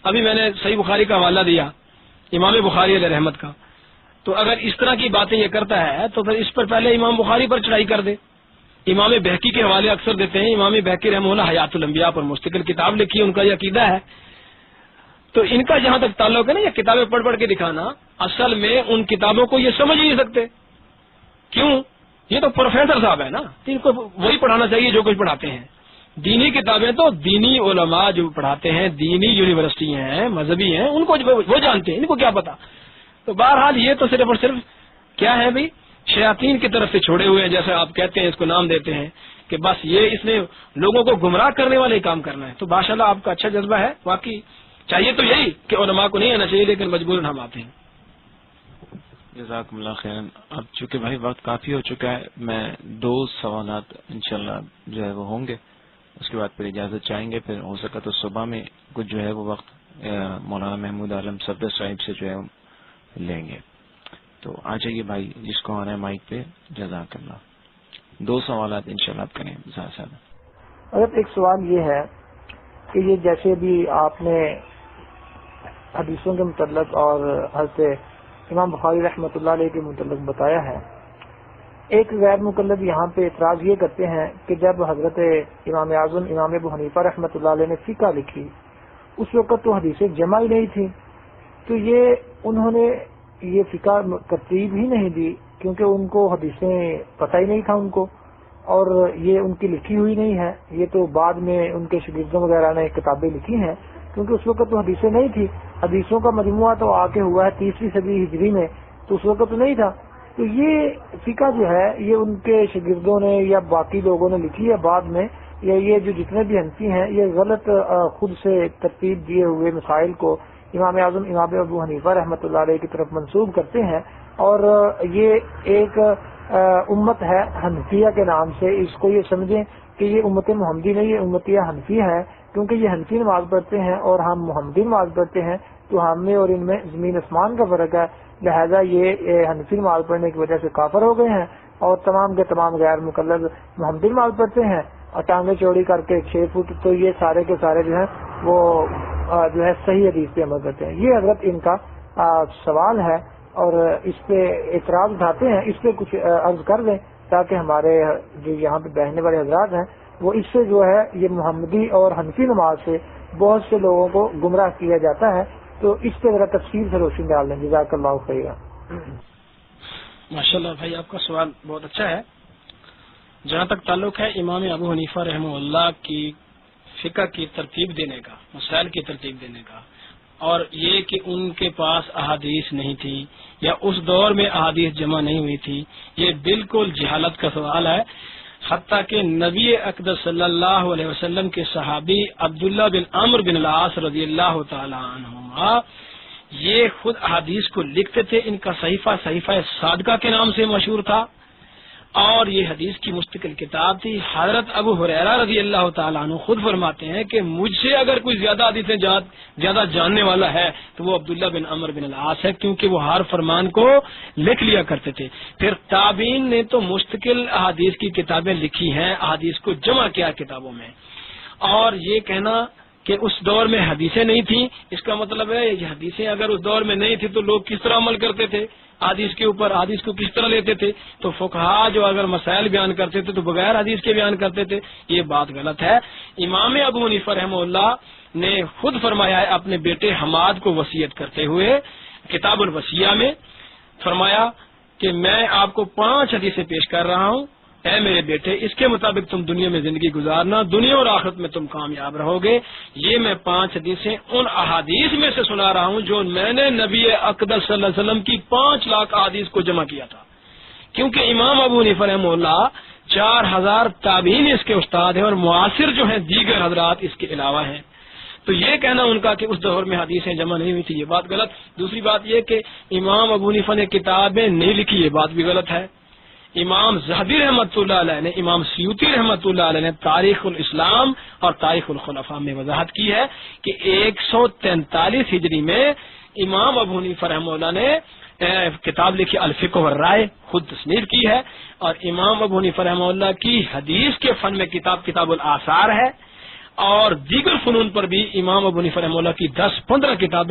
ابھی میں نے صحیح بخاری کا حوالہ دیا امام بخاری علیہ رحمت کا، تو اگر اس طرح کی باتیں یہ کرتا ہے تو پھر اس پر پہلے امام بخاری پر چڑھائی کر دے. امام بہقی کے حوالے اکثر دیتے ہیں. امام بہقی رحمہ اللہ حیات الانبیاء پر مستقل کتاب لکھی ہے، ان کا یہ عقیدہ ہے. تو ان کا جہاں تک تعلق ہے نا یہ کتابیں پڑھ پڑھ کے دکھانا، اصل میں ان کتابوں کو یہ سمجھ نہیں سکتے. کیوں؟ یہ تو پروفیسر صاحب ہے نا، ان کو وہی پڑھانا چاہیے جو کچھ پڑھاتے ہیں. دینی کتابیں تو دینی علماء جو پڑھاتے ہیں، دینی یونیورسٹی ہیں، مذہبی ہیں، ان کو وہ جانتے ہیں، ان کو کیا پتا. تو بہرحال یہ تو صرف اور صرف کیا ہے بھائی، شیاطین کی طرف سے چھوڑے ہوئے ہیں، جیسے آپ کہتے ہیں، اس کو نام دیتے ہیں کہ بس یہ اس نے لوگوں کو گمراہ کرنے والے کام کرنا ہے. تو ماشاءاللہ آپ کا اچھا جذبہ ہے، واقعی چاہیے تو یہی کہ علماء کو نہیں آنا چاہیے، لیکن مجبوراً ہم آتے ہیں. جزاکم اللہ خیرن. اب چونکہ بھائی وقت کافی ہو چکا ہے، میں 2 سوالات انشاءاللہ جو ہے وہ ہوں گے، اس کے بعد پھر اجازت چاہیں گے. پھر ہو سکا تو صبح میں کچھ جو ہے وہ وقت مولانا محمود عالم صفدر صاحب سے جو ہے لیں گے. تو آ جائیے بھائی جس کو آنا ہے مائک پہ. جزاک اللہ. 2 سوالات انشاءاللہ آپ کریں. اگر ایک سوال یہ ہے کہ یہ جیسے بھی آپ نے حدیثوں کے متعلق اور حضرت امام بخاری رحمۃ اللہ علیہ کے متعلق بتایا ہے، ایک غیر مقلد یہاں پہ اعتراض یہ کرتے ہیں کہ جب حضرت امام اعظم امام ابو حنیفہ رحمۃ اللہ علیہ نے فقہ لکھی، اس وقت تو حدیثیں جمع ہی نہیں تھی، تو یہ انہوں نے یہ فقہ ترتیب ہی نہیں دی، کیونکہ ان کو حدیثیں پتہ ہی نہیں تھا ان کو، اور یہ ان کی لکھی ہوئی نہیں ہے. یہ تو بعد میں ان کے شاگردوں وغیرہ نے کتابیں لکھی ہیں، کیونکہ اس وقت تو حدیثیں نہیں تھی. حدیثوں کا مجموعہ تو آ کے ہوا ہے 3ویں صدی ہجری میں، تو اس وقت تو نہیں تھا. تو یہ فقہ جو ہے یہ ان کے شاگردوں نے یا باقی لوگوں نے لکھی ہے بعد میں، یا یہ جو جتنے بھی حنفی ہیں یہ غلط خود سے ترتیب دیے ہوئے مسائل کو امام اعظم امام ابو حنیفہ رحمۃ اللہ علیہ کی طرف منسوب کرتے ہیں. اور یہ ایک امت ہے حنفیہ کے نام سے، اس کو یہ سمجھیں کہ یہ امت محمدی نہیں، یہ امتیہ حنفی ہے، کیونکہ یہ حنفی نماز پڑھتے ہیں اور ہم محمدی نماز پڑھتے ہیں، تو ہم میں اور ان میں زمین آسمان کا فرق ہے. لہذا یہ حنفی نماز پڑھنے کی وجہ سے کافر ہو گئے ہیں، اور تمام کے تمام غیر مقلد محمدی نماز پڑھتے ہیں اور ٹانگیں چوڑی کر کے 6 فٹ، تو یہ سارے کے سارے جو ہیں وہ جو ہے صحیح حدیث پہ عمل کرتے ہیں. یہ حضرت ان کا سوال ہے اور اس پہ اعتراض اٹھاتے ہیں. اس پہ کچھ عرض کر دیں تاکہ ہمارے جو یہاں پہ بیٹھنے والے حضرات ہیں وہ اس سے جو ہے یہ محمدی اور حنفی نماز سے بہت سے لوگوں کو گمراہ کیا جاتا ہے، تو اس پہ ذرا تفصیل سے روشنی ڈال دیں. جزاک اللہ خیر. ماشاءاللہ بھائی آپ کا سوال بہت اچھا ہے. جہاں تک تعلق ہے امام ابو حنیفہ رحمہ اللہ کی فقہ کی ترتیب دینے کا، مسائل کی ترتیب دینے کا، اور یہ کہ ان کے پاس احادیث نہیں تھی یا اس دور میں احادیث جمع نہیں ہوئی تھی، یہ بالکل جہالت کا سوال ہے. حتیٰ کہ نبی اقدس صلی اللہ علیہ وسلم کے صحابی عبداللہ بن عمرو بن العاص رضی اللہ تعالی عنہما یہ خود احادیث کو لکھتے تھے. ان کا صحیفہ صادقہ کے نام سے مشہور تھا، اور یہ حدیث کی مستقل کتاب تھی. حضرت ابو ہریرہ رضی اللہ تعالیٰ عنہ خود فرماتے ہیں کہ مجھ سے اگر کوئی زیادہ حدیثیں زیادہ جاننے والا ہے تو وہ عبداللہ بن عمرو بن العاص ہے، کیونکہ وہ ہر فرمان کو لکھ لیا کرتے تھے. پھر تابعین نے تو مستقل احادیث کی کتابیں لکھی ہیں، احادیث کو جمع کیا کتابوں میں. اور یہ کہنا کہ اس دور میں حدیثیں نہیں تھیں، اس کا مطلب ہے یہ حدیثیں اگر اس دور میں نہیں تھی تو لوگ کس طرح عمل کرتے تھے حدیث کے اوپر، حدیث کو کس طرح لیتے تھے. تو فقہا جو اگر مسائل بیان کرتے تھے تو بغیر حدیث کے بیان کرتے تھے. یہ بات غلط ہے. امام ابو حنیفہ رحمہ اللہ نے خود فرمایا ہے اپنے بیٹے حماد کو وصیت کرتے ہوئے کتاب الوصیہ میں، فرمایا کہ میں آپ کو 5 حدیثیں پیش کر رہا ہوں، اے میرے بیٹے اس کے مطابق تم دنیا میں زندگی گزارنا، دنیا اور آخرت میں تم کامیاب رہو گے. یہ میں 5 حدیثیں ان احادیث میں سے سنا رہا ہوں جو میں نے نبی اقدس صلی اللہ علیہ وسلم کی 5 لاکھ احادیث کو جمع کیا تھا. کیونکہ امام ابو حنیفہ رحمہ اللہ 4000 تابعین اس کے استاد ہیں، اور معاصر جو ہیں دیگر حضرات اس کے علاوہ ہیں. تو یہ کہنا ان کا کہ اس دور میں حدیثیں جمع نہیں ہوئی تھی، یہ بات غلط. دوسری بات یہ کہ امام ابو حنیفہ نے کتابیں نہیں لکھی، یہ بات بھی غلط ہے. امام ذہبی رحمۃ اللہ علیہ نے، امام سیوطی رحمۃ اللہ علیہ نے تاریخ الاسلام اور تاریخ الخلفاء میں وضاحت کی ہے کہ 143 ہجری میں امام ابو حنیفہ رحمہ اللہ نے کتاب لکھی الفقہ والرائے، خود تصنیف کی ہے. اور امام ابو حنیفہ رحمہ اللہ کی حدیث کے فن میں کتاب الآثار ہے، اور دیگر فنون پر بھی امام ابو حنیفہ رحمہ اللہ کی 10-15 کتابیں